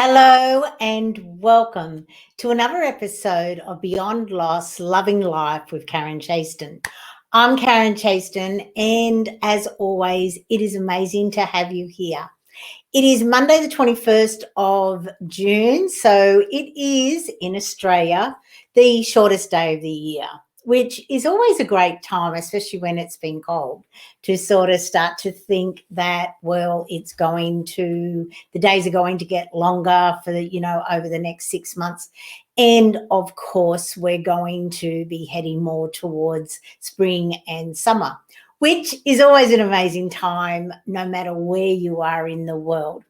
Hello and welcome to another episode of Beyond Loss, Loving Life with Karen Chaston. I'm Karen Chaston, and as always, it is amazing to have you here. It is Monday, the 21st of June, so it is in Australia the shortest day of the year, which is always a great time, especially when it's been cold, to sort of start to think that, well, the days are going to get longer over the next 6 months. And of course, we're going to be heading more towards spring and summer, which is always an amazing time, no matter where you are in the world.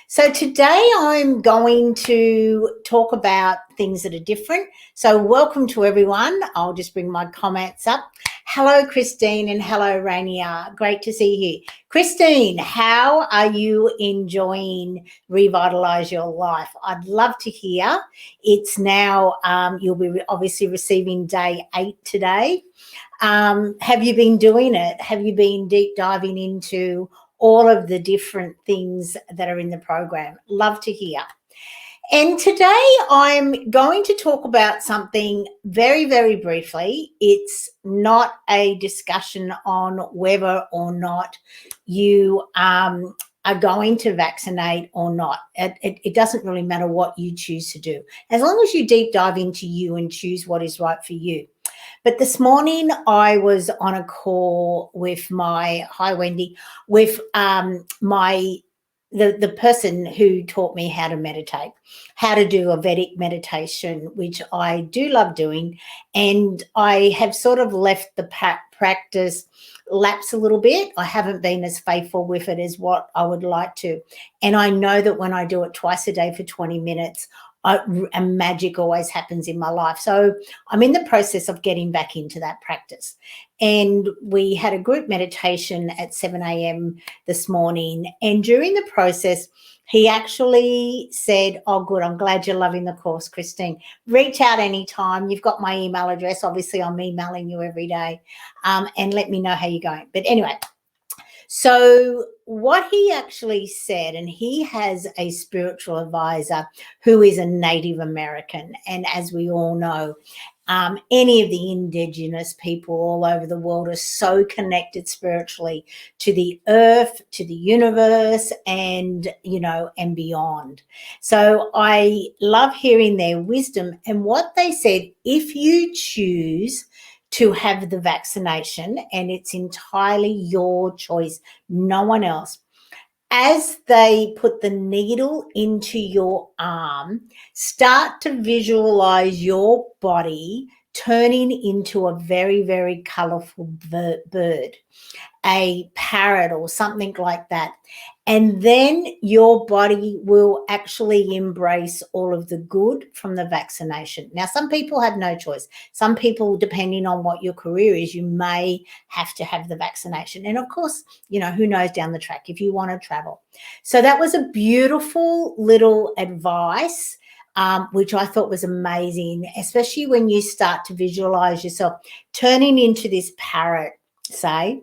So today I'm going to talk about things that are different. So welcome to everyone. I'll just bring my comments up. Hello, Christine, and hello, Rainier. Great to see you. Christine, how are you enjoying Revitalize Your Life? I'd love to hear. It's now, you'll be obviously receiving day 8 today. Have you been doing it? Have you been deep diving into all of the different things that are in the program? Love to hear. And today I'm going to talk about something very, very briefly. It's not a discussion on whether or not you are going to vaccinate or not. It doesn't really matter what you choose to do, as long as you deep dive into you and choose what is right for you. But this morning I was on a call with Wendy, with the person who taught me how to meditate, how to do a Vedic meditation, which I do love doing. And I have sort of left the practice lapse a little bit. I haven't been as faithful with it as what I would like to. And I know that when I do it twice a day for 20 minutes, and magic always happens in my life. So I'm in the process of getting back into that practice. And we had a group meditation at 7 a.m. this morning. And during the process, he actually said, oh, good, I'm glad you're loving the course, Christine. Reach out anytime. You've got my email address. Obviously, I'm emailing you every day. And let me know how you're going. But anyway, so what he actually said, and he has a spiritual advisor who is a Native American. And as we all know, any of the indigenous people all over the world are so connected spiritually to the earth, to the universe, and, and beyond. So I love hearing their wisdom. And what they said, if you choose to have the vaccination, and it's entirely your choice, no one else. As they put the needle into your arm, start to visualize your body turning into a very, very colorful bird, a parrot or something like that. And then your body will actually embrace all of the good from the vaccination. Now, some people have no choice. Some people, depending on what your career is, you may have to have the vaccination. And of course, who knows down the track if you want to travel. So that was a beautiful little advice, which I thought was amazing, especially when you start to visualize yourself turning into this parrot, say,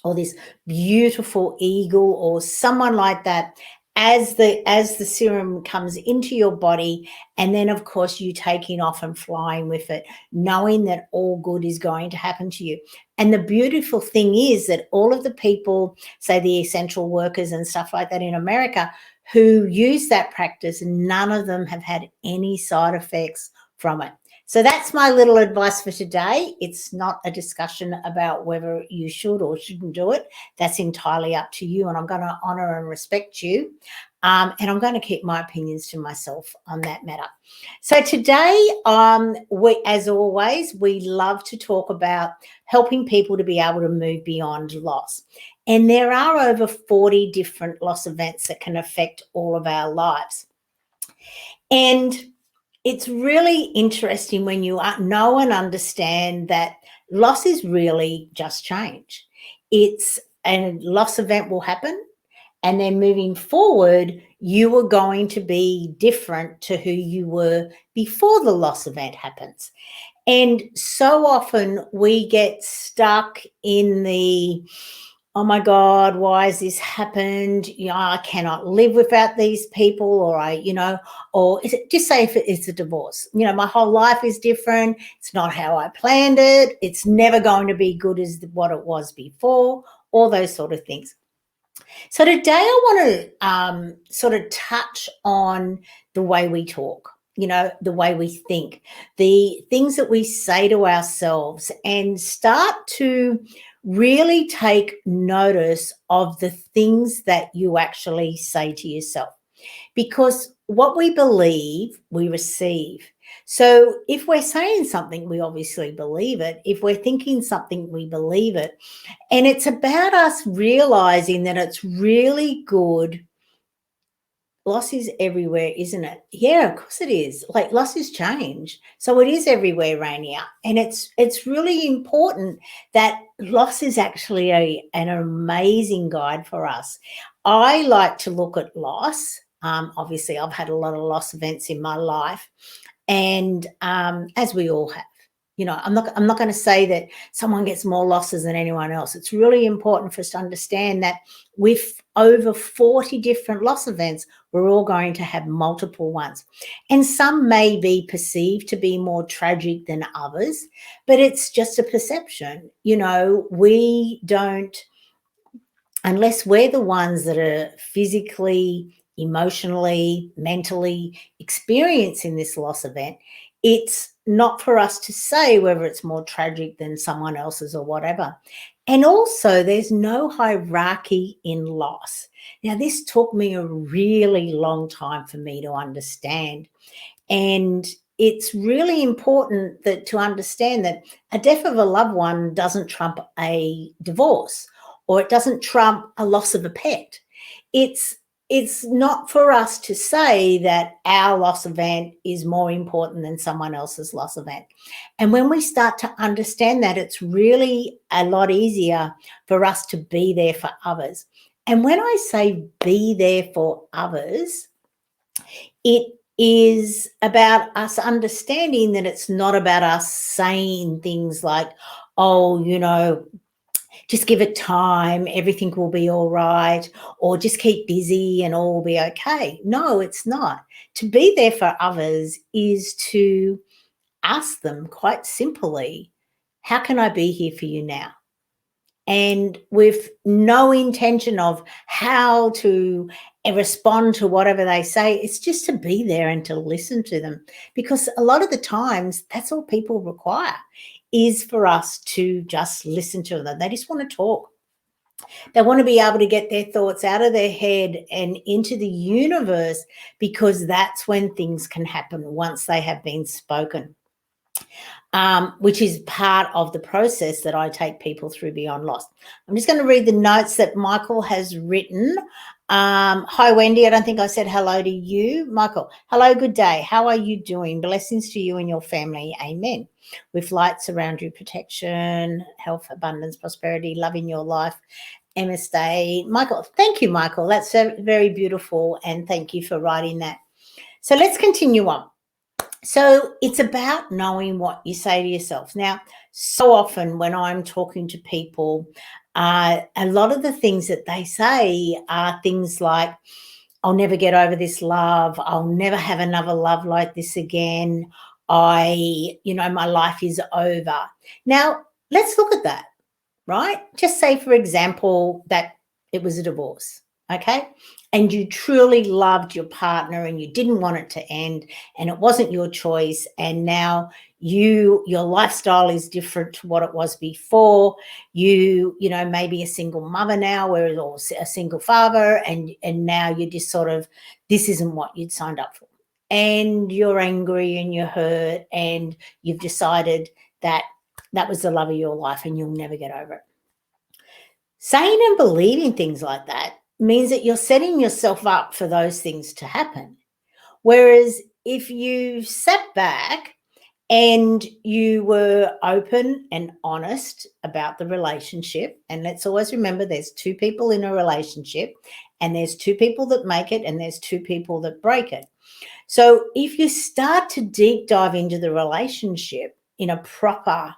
or this beautiful eagle or someone like that, as the serum comes into your body, and then of course you taking off and flying with it, knowing that all good is going to happen to you. And the beautiful thing is that all of the people, say the essential workers and stuff like that in America, who use that practice, none of them have had any side effects from it. So that's my little advice for today. It's not a discussion about whether you should or shouldn't do it. That's entirely up to you, and I'm going to honor and respect you. And I'm going to keep my opinions to myself on that matter. So today, as always, we love to talk about helping people to be able to move beyond loss. And there are over 40 different loss events that can affect all of our lives. And it's really interesting when you know and understand that loss is really just change. A loss event will happen, and then moving forward, you are going to be different to who you were before the loss event happens. And so often we get stuck in the oh my God, why has this happened? I cannot live without these people, or or is it just say if it's a divorce? My whole life is different. It's not how I planned it. It's never going to be good as what it was before, all those sort of things. So today I want to sort of touch on the way we talk, the way we think, the things that we say to ourselves, and start to really take notice of the things that you actually say to yourself. Because what we believe, we receive. So if we're saying something, we obviously believe it. If we're thinking something, we believe it. And it's about us realizing that it's really good. Loss is everywhere, isn't it? Yeah, of course it is. Like, loss is change. So it is everywhere, Rainier. And it's really important that loss is actually an amazing guide for us. I like to look at loss. Obviously, I've had a lot of loss events in my life, and as we all have. I'm not going to say that someone gets more losses than anyone else. It's really important for us to understand that with over 40 different loss events, we're all going to have multiple ones. And some may be perceived to be more tragic than others, but it's just a perception. We don't, unless we're the ones that are physically, emotionally, mentally experiencing this loss event, it's not for us to say whether it's more tragic than someone else's or whatever. And also, there's no hierarchy in loss. Now, this took me a really long time for me to understand. And it's really important to understand that a death of a loved one doesn't trump a divorce, or it doesn't trump a loss of a pet. It's not for us to say that our loss event is more important than someone else's loss event. And when we start to understand that, it's really a lot easier for us to be there for others. And when I say be there for others, it is about us understanding that it's not about us saying things like, oh, just give it time, everything will be all right, or just keep busy and all will be okay. No, it's not. To be there for others is to ask them quite simply, how can I be here for you now? And with no intention of how to respond to whatever they say, it's just to be there and to listen to them. Because a lot of the times, that's all people require, is for us to just listen to them. They just want to talk. They want to be able to get their thoughts out of their head and into the universe, because that's when things can happen once they have been spoken. Which is part of the process that I take people through beyond loss. I'm just going to read the notes that Michael has written. Hi, Wendy. I don't think I said hello to you. Michael, hello, good day. How are you doing? Blessings to you and your family. Amen. With lights around you, protection, health, abundance, prosperity, love in your life. Namaste. Michael, thank you, Michael. That's very beautiful. And thank you for writing that. So let's continue on. So it's about knowing what you say to yourself. Now, so often when I'm talking to people, a lot of the things that they say are things like, I'll never get over this love. I'll never have another love like this again. My life is over. Now, let's look at that, right? Just say, for example, that it was a divorce, okay? And you truly loved your partner and you didn't want it to end, and it wasn't your choice, and now your lifestyle is different to what it was before. Maybe a single mother now, or a single father, and now you're just sort of, this isn't what you'd signed up for. And you're angry and you're hurt, and you've decided that was the love of your life and you'll never get over it. Saying and believing things like that means that you're setting yourself up for those things to happen. Whereas if you sat back and you were open and honest about the relationship, and let's always remember there's two people in a relationship, and there's two people that make it and there's two people that break it. So if you start to deep dive into the relationship in a proper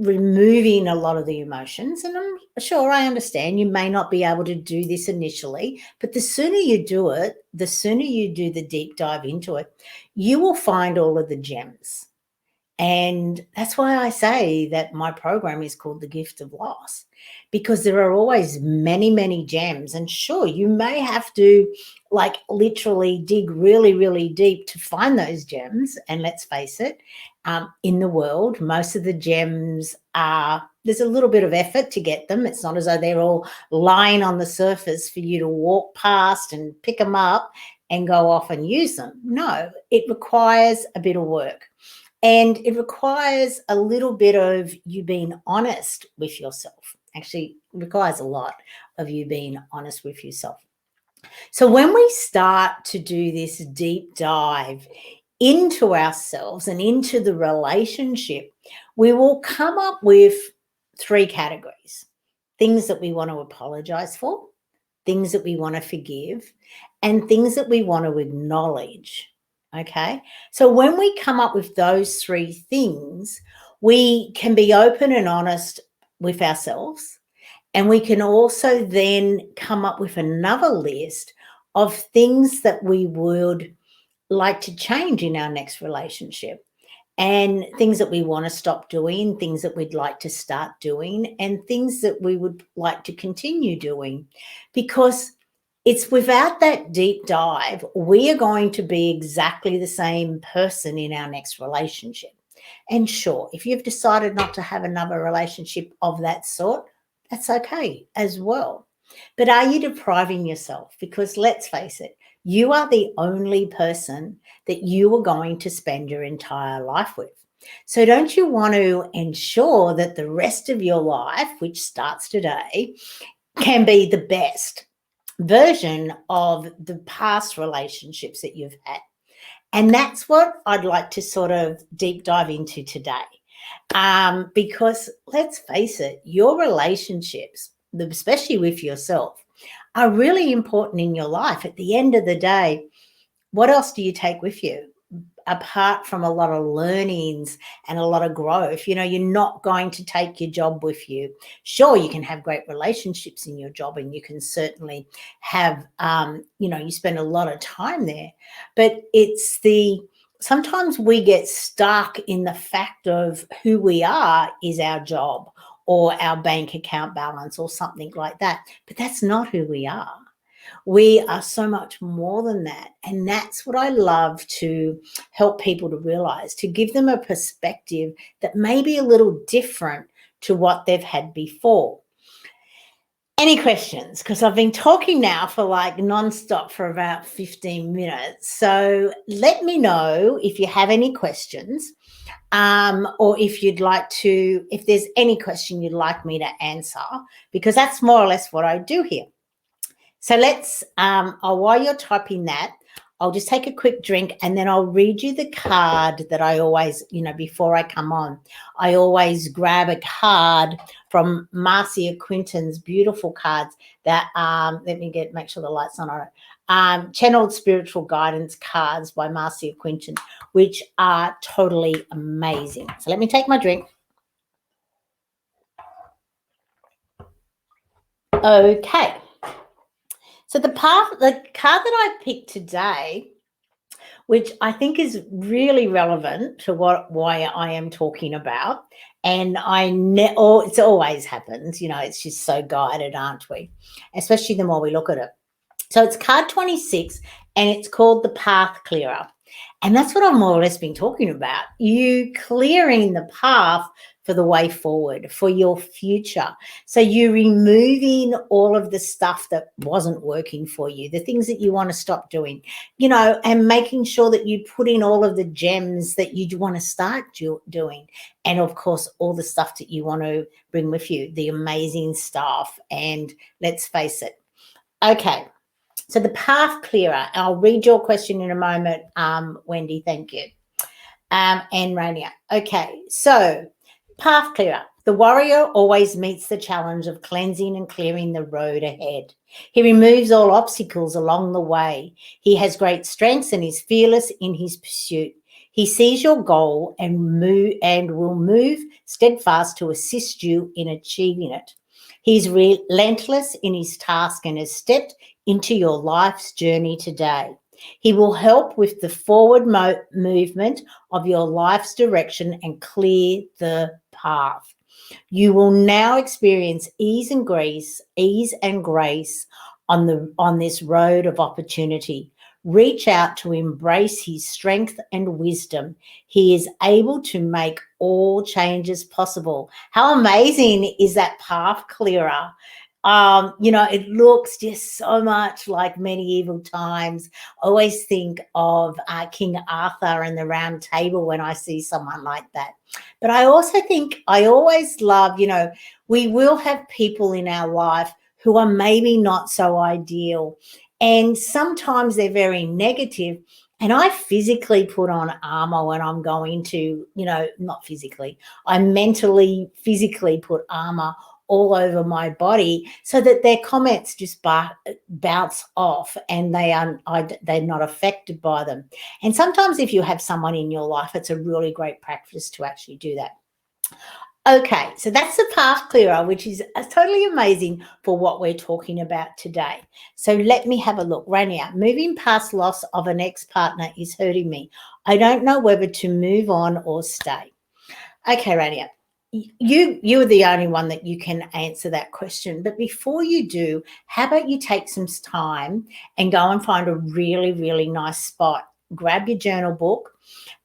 removing a lot of the emotions. And I'm sure I understand you may not be able to do this initially, but the sooner you do it, the sooner you do the deep dive into it, you will find all of the gems. And that's why I say that my program is called The Gift of Loss, because there are always many, many gems. And sure, you may have to like literally dig really, really deep to find those gems. And let's face it, in the world, most of the gems are, there's a little bit of effort to get them. It's not as though they're all lying on the surface for you to walk past and pick them up and go off and use them. No, it requires a bit of work. And it requires a little bit of you being honest with yourself. Actually, it requires a lot of you being honest with yourself. So when we start to do this deep dive into ourselves and into the relationship, we will come up with 3 categories: things that we want to apologize for, things that we want to forgive, and things that we want to acknowledge. Okay. So when we come up with those 3 things, we can be open and honest with ourselves. And we can also then come up with another list of things that we would like to change in our next relationship, and things that we want to stop doing, things that we'd like to start doing, and things that we would like to continue doing. Because it's without that deep dive, we are going to be exactly the same person in our next relationship. And sure, if you've decided not to have another relationship of that sort, that's okay as well. But are you depriving yourself? Because let's face it, you are the only person that you are going to spend your entire life with. So don't you want to ensure that the rest of your life, which starts today, can be the best version of the past relationships that you've had? And that's what I'd like to sort of deep dive into today. Because let's face it, your relationships, especially with yourself, are really important in your life. At the end of the day, what else do you take with you? Apart from a lot of learnings and a lot of growth, you're not going to take your job with you. Sure, you can have great relationships in your job, and you can certainly have, you spend a lot of time there, but sometimes we get stuck in the fact of who we are is our job or our bank account balance or something like that. But that's not who we are. We are so much more than that. And that's what I love to help people to realize, to give them a perspective that may be a little different to what they've had before. Any questions? Because I've been talking now for like nonstop for about 15 minutes. So let me know if you have any questions, or if there's any question you'd like me to answer, because that's more or less what I do here. So while you're typing that, I'll just take a quick drink, and then I'll read you the card that I always, before I come on, I always grab a card from Marcia Quinton's beautiful cards that, let me make sure the light's on it. Channeled Spiritual Guidance cards by Marcia Quinton, which are totally amazing. So let me take my drink. Okay. So the card that I picked today, which I think is really relevant to why I am talking about, and it always happens, it's just so guided, aren't we? Especially the more we look at it. So it's card 26, and it's called the Path Clearer. And that's what I've more or less been talking about. You clearing the path for the way forward, for your future. So you're removing all of the stuff that wasn't working for you, the things that you want to stop doing, and making sure that you put in all of the gems that you want to start doing. And of course, all the stuff that you want to bring with you, the amazing stuff. And let's face it. Okay. So the Path Clearer, I'll read your question in a moment, Wendy, thank you. And Rainier. Okay, so Path Clearer. The warrior always meets the challenge of cleansing and clearing the road ahead. He removes all obstacles along the way. He has great strengths and is fearless in his pursuit. He sees your goal and will move steadfast to assist you in achieving it. He's relentless in his task and has stepped into your life's journey today. He will help with the forward movement of your life's direction and clear the path. You will now experience ease and grace on this road of opportunity. Reach out to embrace his strength and wisdom. He is able to make all changes possible. How amazing is that path clearer? It looks just so much like medieval times. I always think of King Arthur and the Round Table when I see someone like that. But I also think I always love, we will have people in our life who are maybe not so ideal. And sometimes they're very negative. And I physically put on armor when I'm going to, not physically, I mentally, physically put armor all over my body so that their comments just bounce off and they're not affected by them. And sometimes if you have someone in your life, it's a really great practice to actually do that. Okay, so that's the path clearer, which is totally amazing for what we're talking about today. So let me have a look. Rania, moving past loss of an ex-partner is hurting me. I don't know whether to move on or stay. Okay, Rania, you're the only one that you can answer that question. But before you do, how about you take some time and go and find a really, really nice spot. Grab your journal book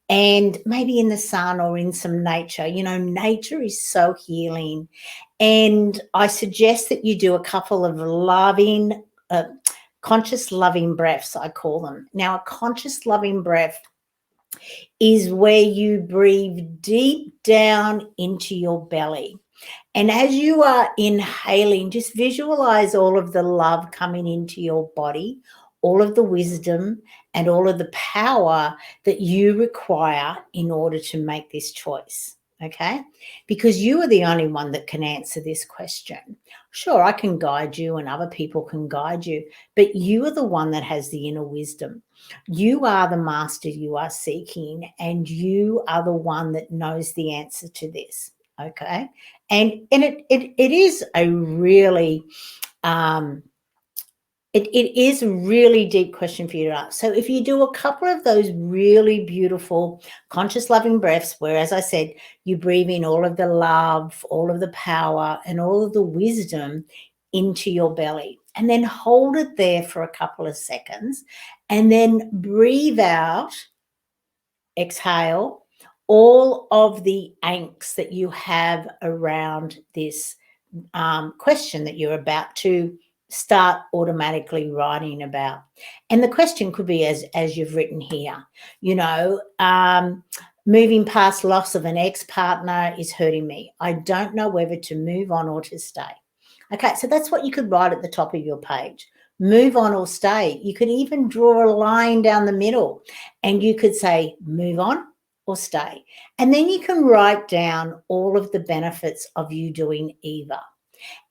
and maybe in the sun or in some nature. Nature is so healing. And I suggest that you do a couple of loving, conscious loving breaths, I call them. Now, a conscious loving breath is where you breathe deep down into your belly. And as you are inhaling, just visualize all of the love coming into your body, all of the wisdom and all of the power that you require in order to make this choice. Okay? Because you are the only one that can answer this question. Sure, I can guide you and other people can guide you, but you are the one that has the inner wisdom. You are the master you are seeking, and you are the one that knows the answer to this. Okay? And it is a really it is a really deep question for you to ask. So if you do a couple of those really beautiful conscious loving breaths, where, as I said, you breathe in all of the love, all of the power, and all of the wisdom into your belly, and then hold it there for a couple of seconds, and then breathe out, exhale, all of the angst that you have around this question that you're about to start automatically writing about. And the question could be as you've written here, moving past loss of an ex-partner is hurting me. I don't know whether to move on or to stay. Okay, so that's what you could write at the top of your page. Move on or stay. You could even draw a line down the middle and you could say move on or stay. And then you can write down all of the benefits of you doing either.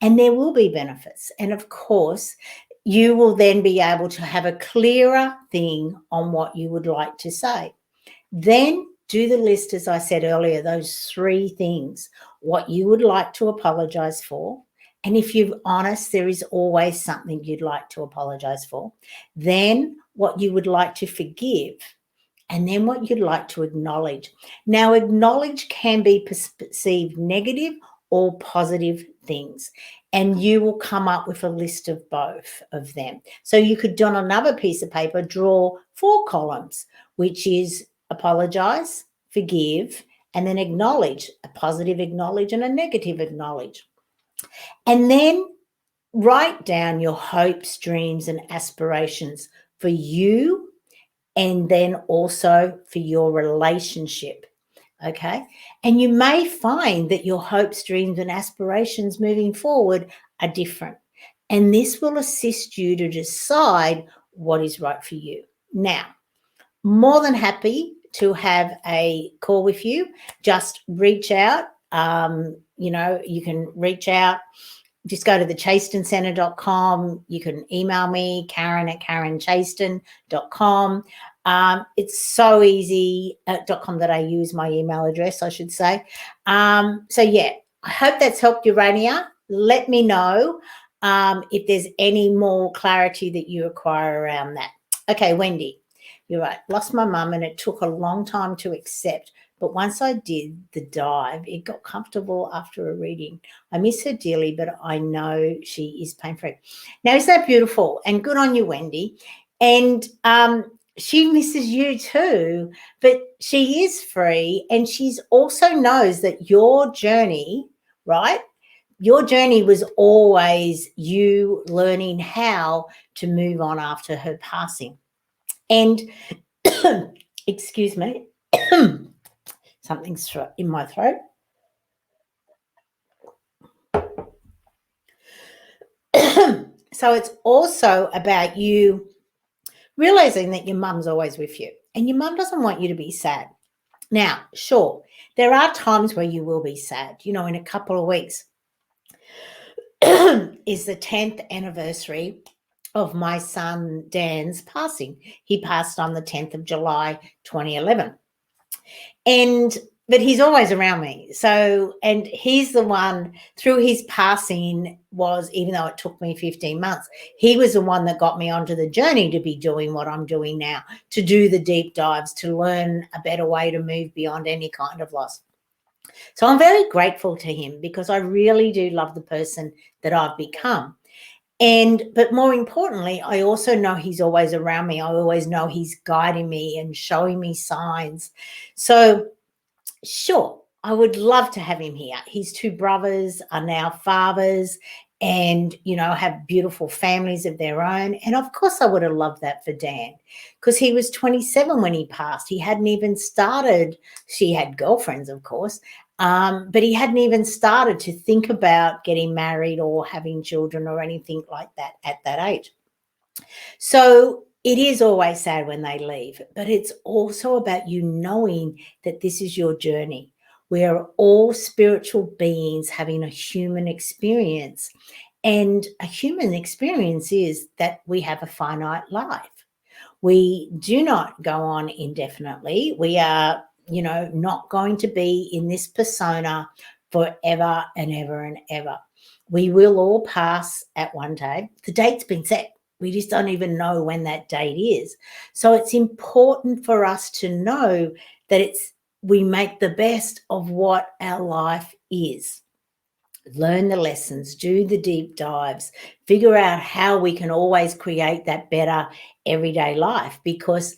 And there will be benefits. And of course, you will then be able to have a clearer thing on what you would like to say. Then do the list, as I said earlier, those 3 things, what you would like to apologize for. And if you're honest, there is always something you'd like to apologize for. Then what you would like to forgive. And then what you'd like to acknowledge. Now, acknowledge can be perceived negative or positive things, and you will come up with a list of both of them. So you could, on another piece of paper, draw 4 columns, which is apologize, forgive, and then acknowledge, a positive acknowledge and a negative acknowledge. And then write down your hopes, dreams, and aspirations for you, and then also for your relationship. Okay. And you may find that your hopes, dreams, and aspirations moving forward are different. And this will assist you to decide what is right for you. Now, more than happy to have a call with you. Just reach out. You can reach out. Just go to the chastoncenter.com. You can email me, Karen at karenchaston.com. It's so easy. .com.au is my email address, I should say. So, yeah, I hope that's helped you, Rania. Let me know if there's any more clarity that you require around that. Okay, Wendy, you're right. Lost my mum and it took a long time to accept. But once I did the dive, it got comfortable after a reading. I miss her dearly, but I know she is pain-free. Now, isn't that beautiful? And good on you, Wendy. And she misses you too, but she is free. And she's also knows that your journey, right? Your journey was always you learning how to move on after her passing. And excuse me, something's in my throat. So it's also about you realizing that your mum's always with you and your mum doesn't want you to be sad. Now, sure, there are times where you will be sad. You know, in a couple of weeks is the 10th anniversary of my son Dan's passing. He passed on the 10th of July, 2011. But he's always around me. So, and he's the one through his passing was, even though it took me 15 months, he was the one that got me onto the journey to be doing what I'm doing now, to do the deep dives, to learn a better way to move beyond any kind of loss. So I'm very grateful to him because I really do love the person that I've become. But more importantly, I also know he's always around me. I always know he's guiding me and showing me signs. So sure, I would love to have him here. His two brothers are now fathers and, you know, have beautiful families of their own. And of course, I would have loved that for Dan because he was 27 when he passed. He hadn't even started. She had girlfriends, of course, but he hadn't even started to think about getting married or having children or anything like that at that age. So it is always sad when they leave, but it's also about you knowing that this is your journey. We are all spiritual beings having a human experience. And a human experience is that we have a finite life. We do not go on indefinitely. We are, you know, not going to be in this persona forever and ever and ever. We will all pass at one day. The date's been set. We just don't even know when that date is. So it's important for us to know that we make the best of what our life is. Learn the lessons, do the deep dives, figure out how we can always create that better everyday life because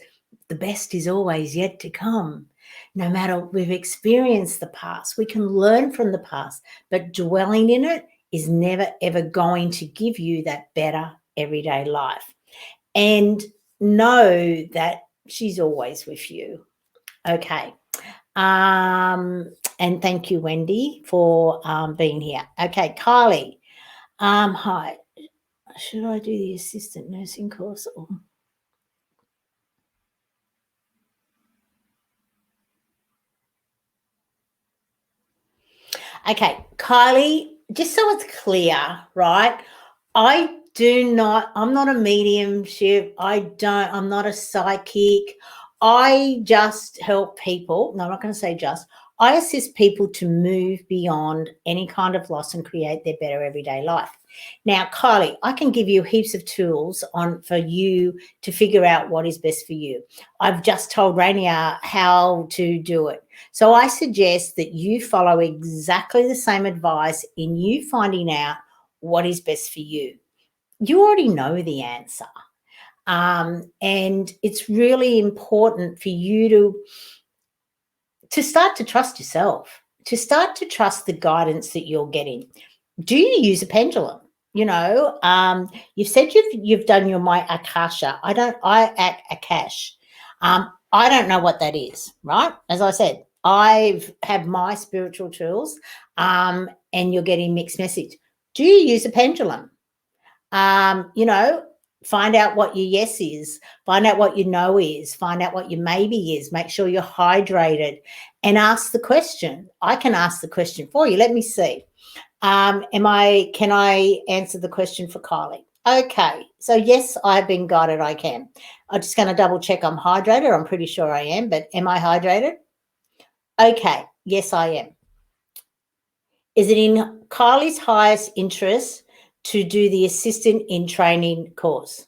the best is always yet to come. No matter we've experienced the past, we can learn from the past, but dwelling in it is never, ever going to give you that better everyday life. And know that she's always with you. Okay. And thank you, Wendy, for being here. Okay, Kylie. Hi. Should I do the assistant nursing course? Okay, Kylie, just so it's clear, right? I'm not a mediumship. I'm not a psychic. I just help people. No, I'm not going to say just. I assist people to move beyond any kind of loss and create their better everyday life. Now, Kylie, I can give you heaps of tools for you to figure out what is best for you. I've just told Rainier how to do it. So I suggest that you follow exactly the same advice in you finding out what is best for you. You already know the answer. And it's really important for you to start to trust yourself, to start to trust the guidance that you're getting. Do you use a pendulum? You know, you've said you've done your my Akasha. I Akash. I don't know what that is, right? As I said, I've had my spiritual tools, and you're getting mixed message. Do you use a pendulum? You know, find out what your yes is, find out what your no is, find out what your maybe is, make sure you're hydrated and ask the question. I can ask the question for you. Let me see. Can I answer the question for Kylie? Okay. So yes, I've been guided. I can. I'm just going to double check I'm hydrated. I'm pretty sure I am, but am I hydrated? Okay. Yes, I am. Is it in Kylie's highest interest to do the assistant in training course?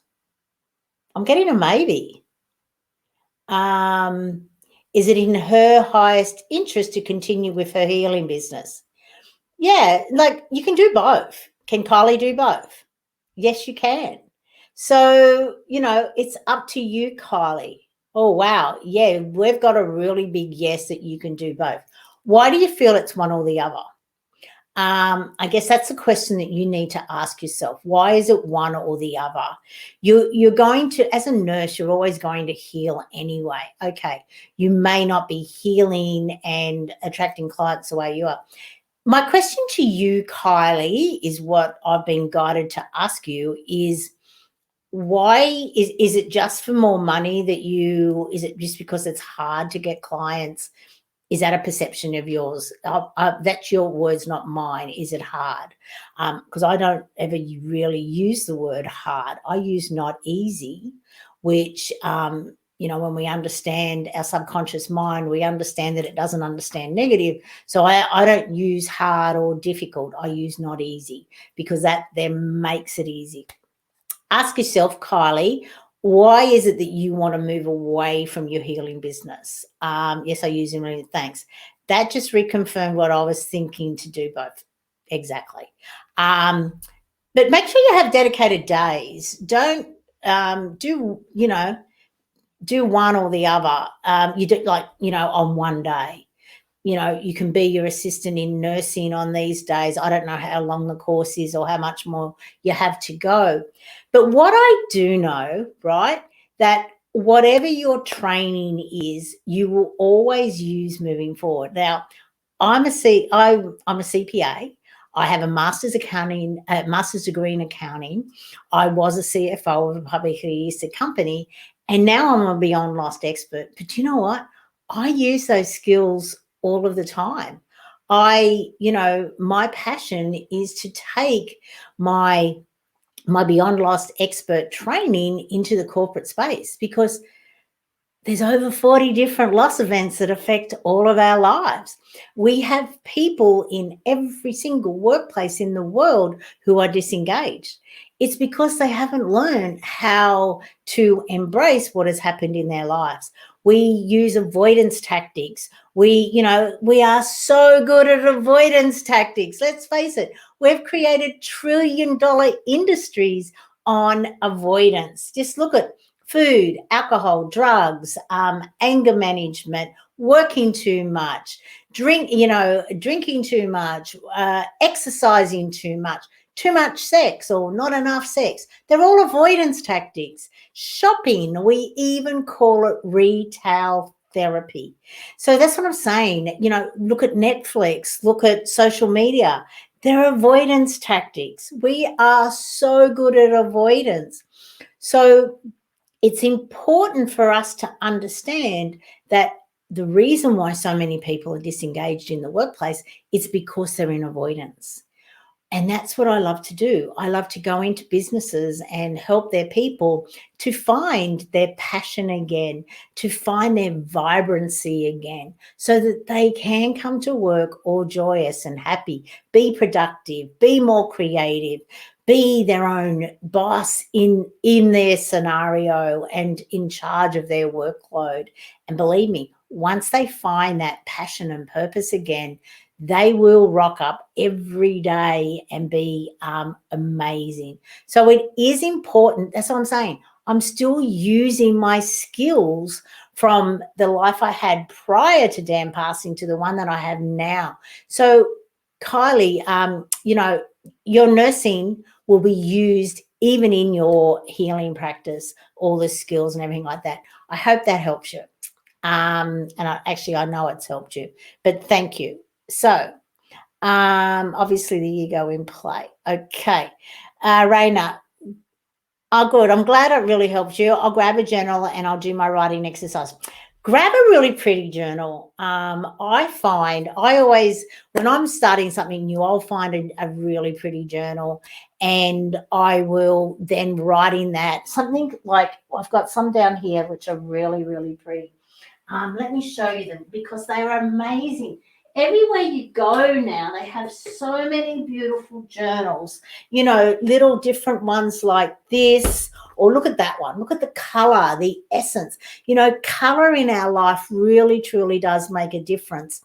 I'm getting a maybe. Um, is it in her highest interest to continue with her healing business? Yeah, like you can do both. Can Kylie do both? Yes, you can. So, it's up to you, Kylie. Oh, wow. Yeah, we've got a really big yes that you can do both. Why do you feel it's one or the other? I guess that's a question that you need to ask yourself. Why is it one or the other? You're going to, as a nurse, you're always going to heal anyway. Okay, you may not be healing and attracting clients the way you are. My question to you, Kylie, is what I've been guided to ask you is why is it just for more money is it just because it's hard to get clients? Is that a perception of yours? That's your words, not mine. Is it hard? Because I don't ever really use the word hard. I use not easy, which, when we understand our subconscious mind, we understand that it doesn't understand negative. So I don't use hard or difficult. I use not easy because that then makes it easy. Ask yourself, Kylie, why is it that you want to move away from your healing business? Yes, I use him. Thanks. That just reconfirmed what I was thinking to do both. Exactly. But make sure you have dedicated days. Don't do one or the other. You do on one day. You can be your assistant in nursing on these days. I don't know how long the course is or how much more you have to go. But what I do know, right, that whatever your training is, you will always use moving forward. Now, I'm a CPA. I have a master's degree in accounting. I was a CFO of a publicly listed company, and now I'm a beyond lost expert. But you know what? I use those skills all of the time. My passion is to take my beyond lost expert training into the corporate space because there's over 40 different loss events that affect all of our lives. We have people in every single workplace in the world who are disengaged. It's because they haven't learned how to embrace what has happened in their lives. We use avoidance tactics. We are so good at avoidance tactics. Let's face it. We've created $1 trillion industries on avoidance. Just look at food, alcohol, drugs, anger management, working too much, drinking too much, exercising too much sex or not enough sex. They're all avoidance tactics. Shopping, we even call it retail therapy. So that's what I'm saying. Look at Netflix, look at social media. They're avoidance tactics. We are so good at avoidance. So it's important for us to understand that the reason why so many people are disengaged in the workplace is because they're in avoidance. And that's what I love to do. I love to go into businesses and help their people to find their passion again, to find their vibrancy again, so that they can come to work all joyous and happy, be productive, be more creative, be their own boss in their scenario and in charge of their workload. And believe me, once they find that passion and purpose again, they will rock up every day and be amazing. So it is important. That's what I'm saying. I'm still using my skills from the life I had prior to Dan passing to the one that I have now. So Kylie, your nursing will be used even in your healing practice, all the skills and everything like that. I hope that helps you. And I know it's helped you, but thank you. So, obviously the ego in play. Okay. Raina. Oh, good. I'm glad it really helped you. I'll grab a journal and I'll do my writing exercise. Grab a really pretty journal. I find I always, when I'm starting something new, I'll find a really pretty journal, and I will then write in that something like, I've got some down here which are really, really pretty. Let me show you them because they are amazing. Everywhere you go now, they have so many beautiful journals, little different ones like this. Or look at that one. Look at the color, the essence. Color in our life really, truly does make a difference.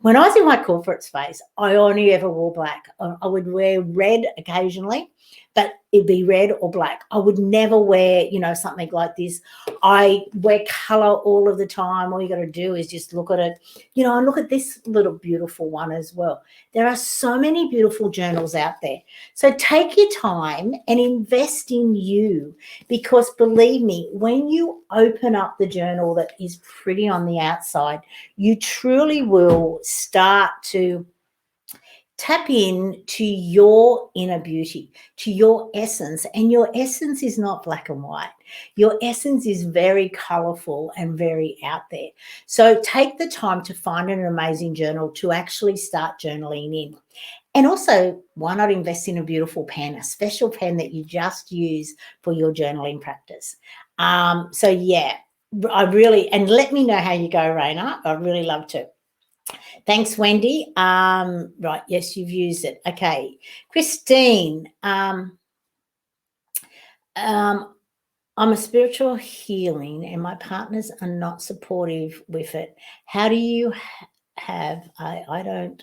When I was in my corporate space, I only ever wore black. I would wear red occasionally, but it'd be red or black. I would never wear, something like this. I wear color all of the time. All you got to do is just look at it, and look at this little beautiful one as well. There are so many beautiful journals out there. So take your time and invest in you, because believe me, when you open up the journal that is pretty on the outside, you truly will start to tap in to your inner beauty, to your essence. And your essence is not black and white. Your essence is very colorful and very out there. So take the time to find an amazing journal to actually start journaling in. And also, why not invest in a beautiful pen, a special pen that you just use for your journaling practice? So yeah, and let me know how you go, Raina. I'd really love to. Thanks, Wendy. Right, yes, you've used it. Okay. Christine, I'm a spiritual healing and my partners are not supportive with it. How do you have I don't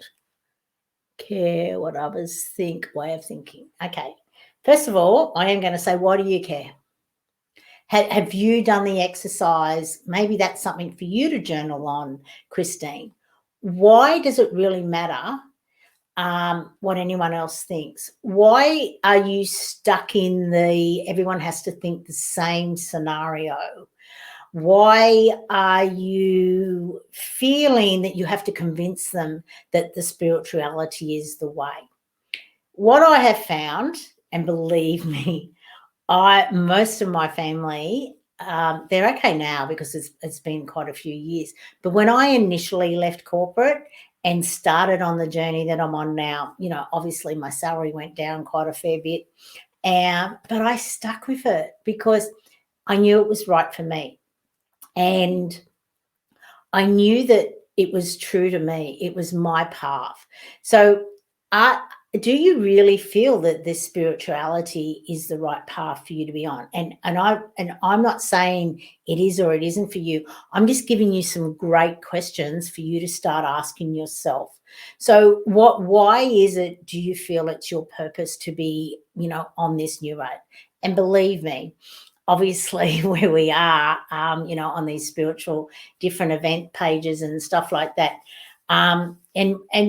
care what others think way of thinking? Okay. First of all, I am going to say, why do you care? Have you done the exercise? Maybe that's something for you to journal on, Christine. Why does it really matter what anyone else thinks? Why are you stuck in the everyone has to think the same scenario? Why are you feeling that you have to convince them that the spirituality is the way? What I have found, and believe me, most of my family, they're okay now because it's been quite a few years. But when I initially left corporate and started on the journey that I'm on now, obviously my salary went down quite a fair bit, but I stuck with it because I knew it was right for me, and I knew that it was true to me. It was my path. So, do you really feel that this spirituality is the right path for you to be on? And I'm not saying it is or it isn't for you. I'm just giving you some great questions for you to start asking yourself. So, why is it? Do you feel it's your purpose to be, on this new road? And believe me, obviously where we are, on these spiritual different event pages and stuff like that. And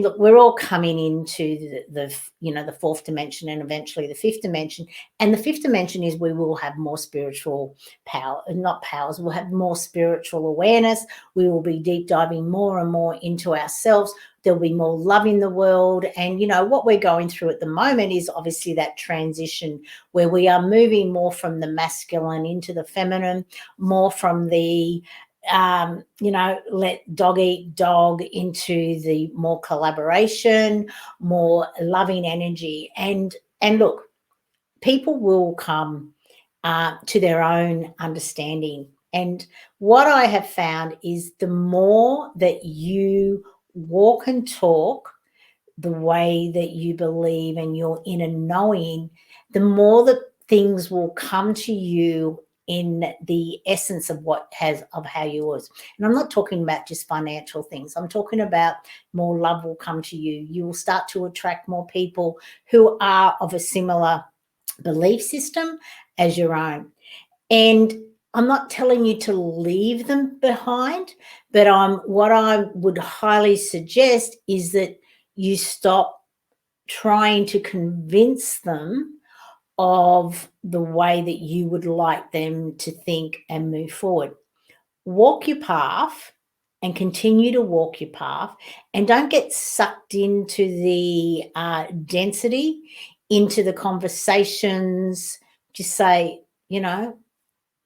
look, we're all coming into the fourth dimension and eventually the fifth dimension. And the fifth dimension is we will have more spiritual power, not powers. We'll have more spiritual awareness. We will be deep diving more and more into ourselves. There'll be more love in the world. And, what we're going through at the moment is obviously that transition where we are moving more from the masculine into the feminine, more from the let dog eat dog into the more collaboration, more loving energy. And look, people will come to their own understanding. And what I have found is the more that you walk and talk the way that you believe and your inner knowing, the more that things will come to you in the essence of how you was. And I'm not talking about just financial things. I'm talking about more love will come to you. You will start to attract more people who are of a similar belief system as your own. And I'm not telling you to leave them behind, but what I would highly suggest is that you stop trying to convince them of the way that you would like them to think and move forward. Walk your path and continue to walk your path, and don't get sucked into the density, into the conversations. Just say,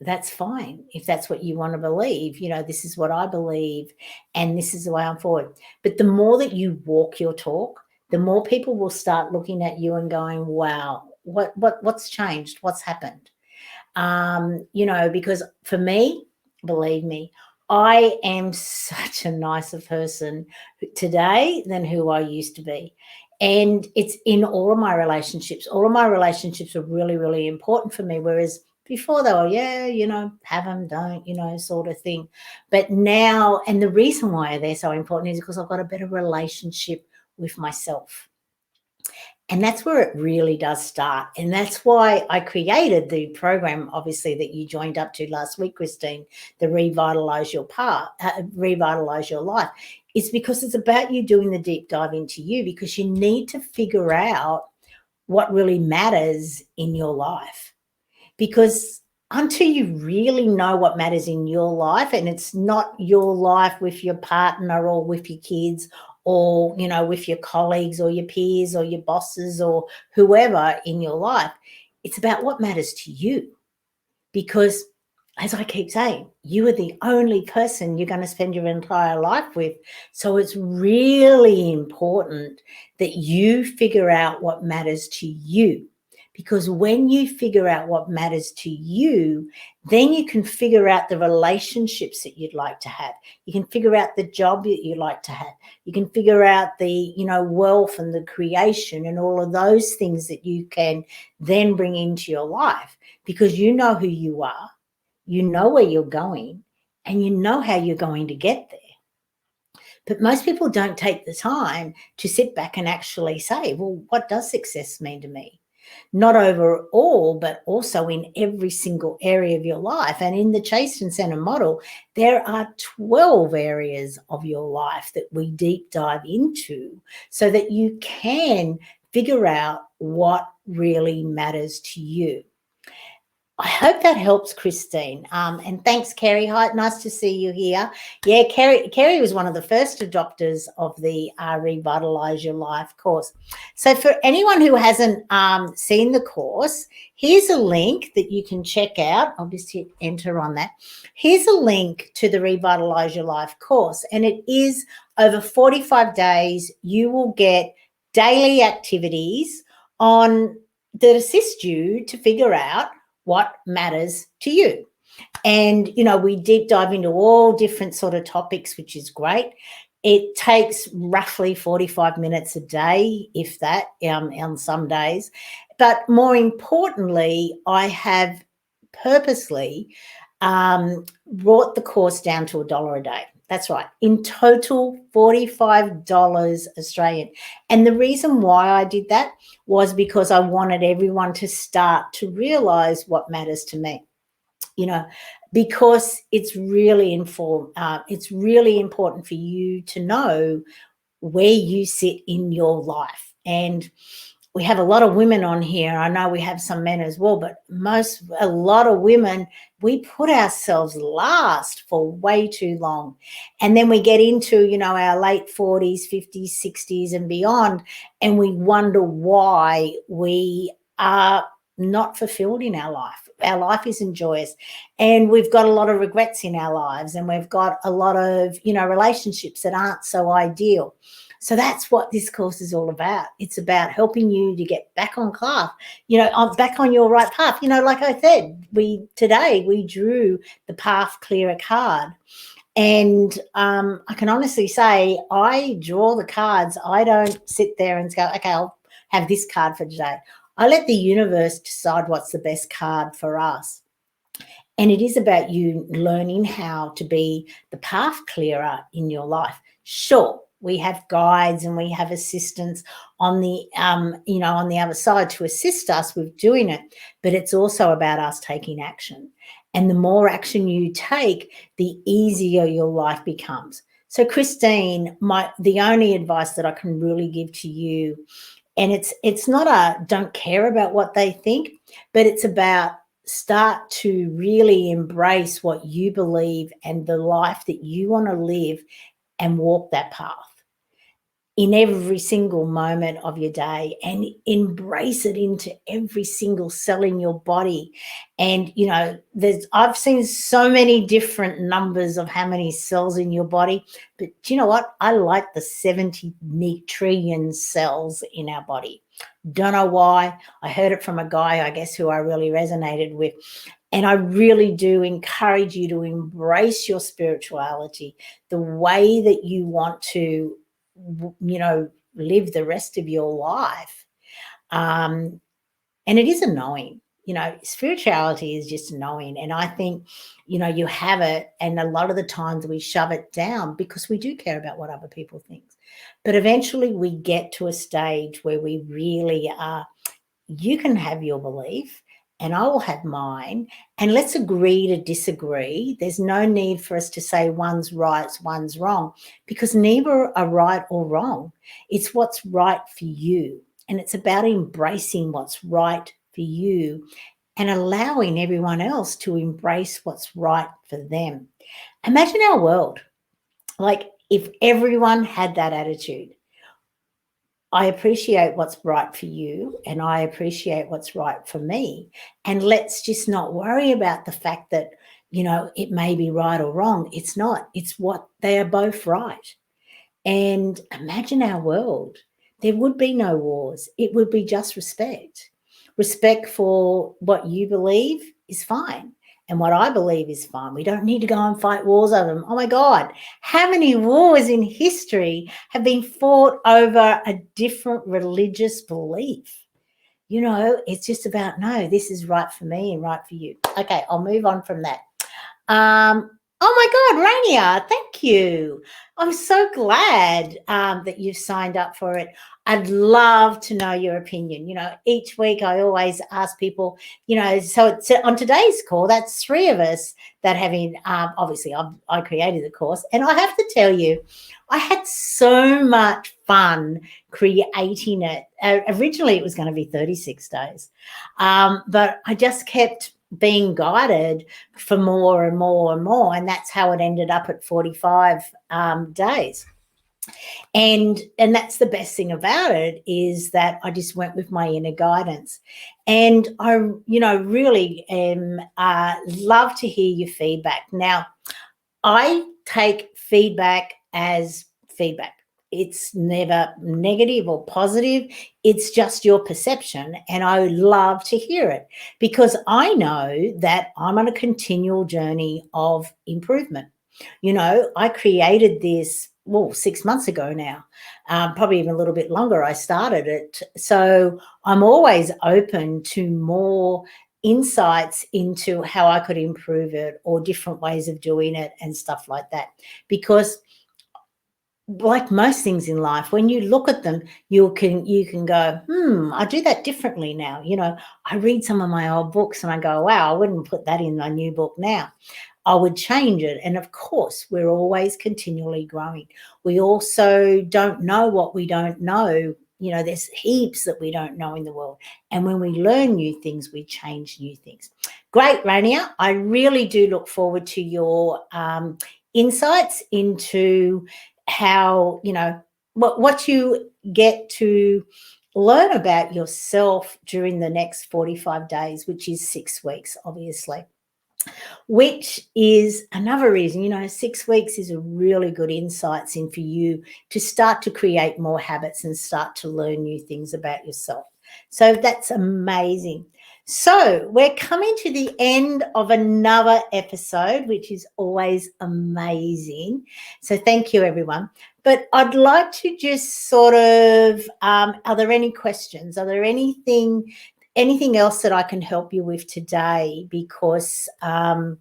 that's fine if that's what you want to believe. This is what I believe, and this is the way I'm forward. But the more that you walk your talk, the more people will start looking at you and going, wow, what's changed? What's happened? Because for me, believe me, I am such a nicer person today than who I used to be. And it's in all of my relationships. All of my relationships are really, really important for me. Whereas before they were, yeah, have them, don't, sort of thing. But now, and the reason why they're so important is because I've got a better relationship with myself. And that's where it really does start. And that's why I created the program, obviously, that you joined up to last week, Christine, the Revitalize Your Revitalize Your Life. It's because it's about you doing the deep dive into you, because you need to figure out what really matters in your life. Because until you really know what matters in your life, and it's not your life with your partner or with your kids or, with your colleagues or your peers or your bosses or whoever in your life, it's about what matters to you. Because, as I keep saying, you are the only person you're going to spend your entire life with. So it's really important that you figure out what matters to you. Because when you figure out what matters to you, then you can figure out the relationships that you'd like to have. You can figure out the job that you'd like to have. You can figure out the, wealth and the creation and all of those things that you can then bring into your life, because you know who you are, you know where you're going, and you know how you're going to get there. But most people don't take the time to sit back and actually say, well, what does success mean to me? Not overall, but also in every single area of your life. And in the Chaston Center model, there are 12 areas of your life that we deep dive into so that you can figure out what really matters to you. I hope that helps, Christine. And thanks, Kerry. Hi, nice to see you here. Yeah, Kerry was one of the first adopters of the Revitalize Your Life course. So for anyone who hasn't seen the course, here's a link that you can check out. I'll just hit enter on that. Here's a link to the Revitalize Your Life course, and it is over 45 days. You will get daily activities that assist you to figure out what matters to you. And, we deep dive into all different sort of topics, which is great. It takes roughly 45 minutes a day, if that, on some days. But more importantly, I have purposely brought the course down to $1 a day. That's right. In total, $45 Australian. And the reason why I did that was because I wanted everyone to start to realize what matters to me, because it's really it's really important for you to know where you sit in your life. And we have a lot of women on here. I know we have some men as well, but a lot of women, we put ourselves last for way too long. And then we get into, our late 40s, 50s, 60s and beyond, and we wonder why we are not fulfilled in our life. Our life isn't joyous, and we've got a lot of regrets in our lives, and we've got a lot of, relationships that aren't so ideal. So that's what this course is all about. It's about helping you to get back on path, back on your right path. Like I said, today we drew the Path Clearer card. And I can honestly say I draw the cards. I don't sit there and go, okay, I'll have this card for today. I let the universe decide what's the best card for us. And it is about you learning how to be the path clearer in your life. Sure, we have guides and we have assistants on the, on the other side to assist us with doing it, but it's also about us taking action. And the more action you take, the easier your life becomes. So, Christine, the only advice that I can really give to you, and it's not a don't care about what they think, but it's about start to really embrace what you believe and the life that you want to live and walk that path. in every single moment of your day and embrace it into every single cell in your body. And, I've seen so many different numbers of how many cells in your body, but do you know what? I like the 70 trillion cells in our body. Don't know why. I heard it from a guy, I guess, who I really resonated with. And I really do encourage you to embrace your spirituality, the way that you want to, live the rest of your life. And it is a knowing, spirituality is just knowing. And I think, you have it. And a lot of the times we shove it down because we do care about what other people think. But eventually we get to a stage where we really are, you can have your belief and I will have mine, and let's agree to disagree. There's no need for us to say one's right, one's wrong, because neither are right or wrong. It's what's right for you. And it's about embracing what's right for you and allowing everyone else to embrace what's right for them. Imagine our world. Like if everyone had that attitude. I appreciate what's right for you and I appreciate what's right for me. And let's just not worry about the fact that, it may be right or wrong. It's not. It's what they are both right. And imagine our world. There would be no wars. It would be just respect. Respect for what you believe is fine. And what I believe is fine. We don't need to go and fight wars over them. Oh my God, how many wars in history have been fought over a different religious belief? It's just about, no, this is right for me and right for you. Okay, I'll move on from that. Oh my God, Rainier, thank you. I'm so glad that you've signed up for it. I'd love to know your opinion. Each week I always ask people, so it's on today's call, that's 3 of us that obviously I created the course. And I have to tell you, I had so much fun creating it. Originally it was going to be 36 days, but I just kept being guided for more and more and more. And that's how it ended up at 45 days. And that's the best thing about it, is that I just went with my inner guidance. And I, really love to hear your feedback. Now, I take feedback as feedback. It's never negative or positive. It's just your perception. And I would love to hear it, because I know that I'm on a continual journey of improvement. I created this, 6 months ago now, probably even a little bit longer. I started it. So I'm always open to more insights into how I could improve it or different ways of doing it and stuff like that. Because like most things in life, when you look at them, you can go, I do that differently now. I read some of my old books and I go, wow, I wouldn't put that in my new book now. I would change it. And of course, we're always continually growing. We also don't know what we don't know. There's heaps that we don't know in the world. And when we learn new things, we change new things. Great, Rania. I really do look forward to your insights into how, what you get to learn about yourself during the next 45 days, which is 6 weeks, obviously. Which is another reason, 6 weeks is a really good insights in for you to start to create more habits and start to learn new things about yourself. So that's amazing. So we're coming to the end of another episode, which is always amazing. So thank you, everyone. But I'd like to just sort of, are there any questions? Are there anything else that I can help you with today? Because that's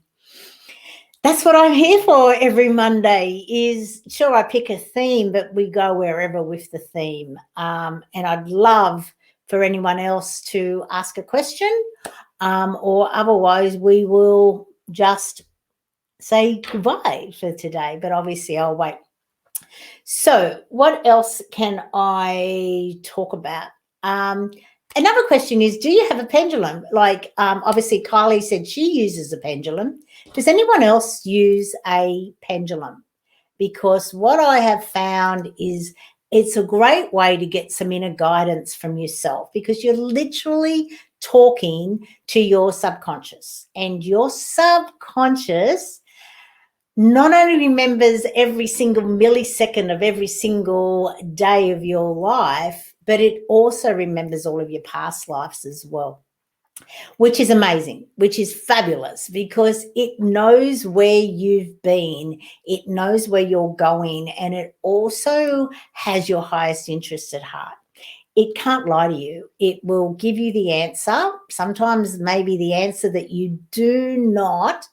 what I'm here for every Monday. Is sure, I pick a theme, but we go wherever with the theme. And I'd love for anyone else to ask a question, or otherwise we will just say goodbye for today. But obviously I'll wait. So what else can I talk about? Another question is, do you have a pendulum? Like, obviously Kylie said she uses a pendulum. Does anyone else use a pendulum? Because what I have found is it's a great way to get some inner guidance from yourself, because you're literally talking to your subconscious, and your subconscious not only remembers every single millisecond of every single day of your life, but it also remembers all of your past lives as well, which is amazing, which is fabulous, because it knows where you've been, it knows where you're going, and it also has your highest interest at heart. It can't lie to you. It will give you the answer, sometimes maybe the answer that you do not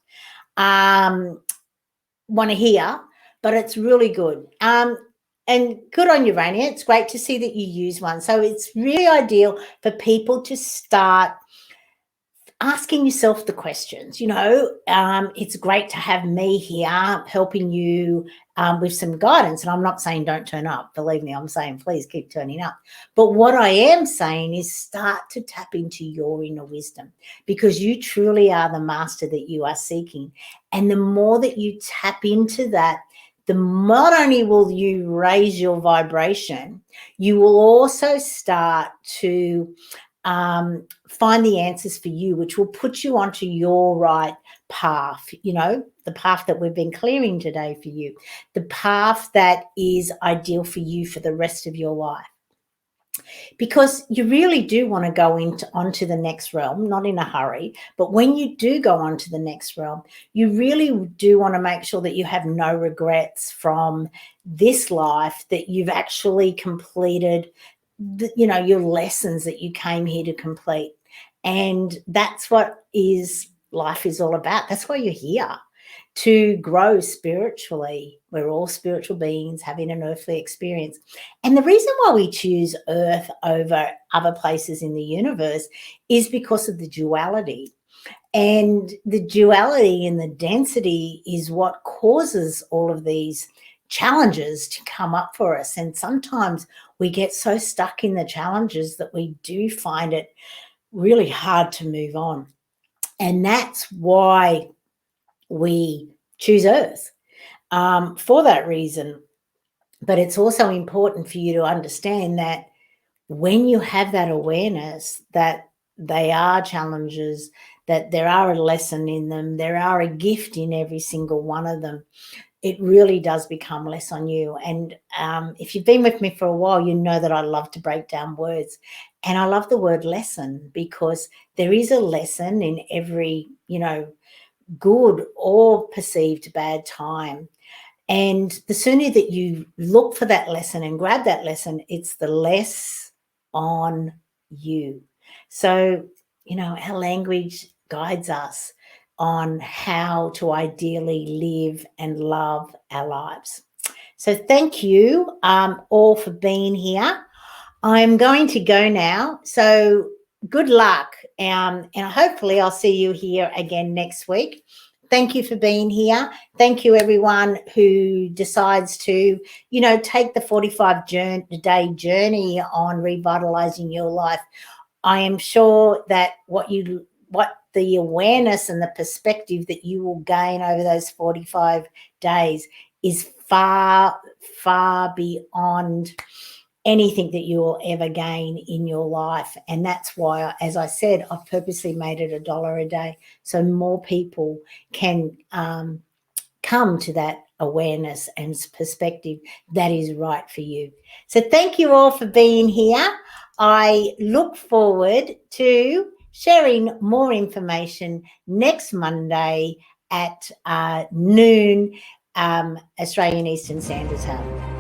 want to hear, but it's really good. And good on you, Rania. It's great to see that you use one. So it's really ideal for people to start asking yourself the questions. It's great to have me here helping you with some guidance. And I'm not saying don't turn up. Believe me, I'm saying please keep turning up. But what I am saying is start to tap into your inner wisdom, because you truly are the master that you are seeking. And the more that you tap into that, not only will you raise your vibration, you will also start to find the answers for you, which will put you onto your right path, the path that we've been clearing today for you, the path that is ideal for you for the rest of your life. Because you really do want to go onto the next realm, not in a hurry, but when you do go on to the next realm, you really do want to make sure that you have no regrets from this life, that you've actually completed your lessons that you came here to complete. And that's what life is all about. That's why you're here, to grow spiritually. We're all spiritual beings having an earthly experience. And the reason why we choose Earth over other places in the universe is because of the duality. And the duality and the density is what causes all of these challenges to come up for us. And sometimes we get so stuck in the challenges that we do find it really hard to move on. And that's why we choose Earth, for that reason. But it's also important for you to understand that when you have that awareness that they are challenges, that there are a lesson in them, there are a gift in every single one of them, it really does become less on you. And if you've been with me for a while, you know that I love to break down words. And I love the word lesson, because there is a lesson in every, good or perceived bad time. And the sooner that you look for that lesson and grab that lesson, it's the less on you. So, our language guides us on how to ideally live and love our lives. So thank you all for being here. I'm going to go now. So good luck. And hopefully I'll see you here again next week. Thank you for being here. Thank you, everyone who decides to, take the 45-day journey on revitalizing your life. I am sure that what the awareness and the perspective that you will gain over those 45 days is far, far beyond anything that you will ever gain in your life. And that's why, as I said, I've purposely made it $1 a day, so more people can come to that awareness and perspective that is right for you. So thank you all for being here. I look forward to sharing more information next Monday at noon Australian Eastern Standard Time.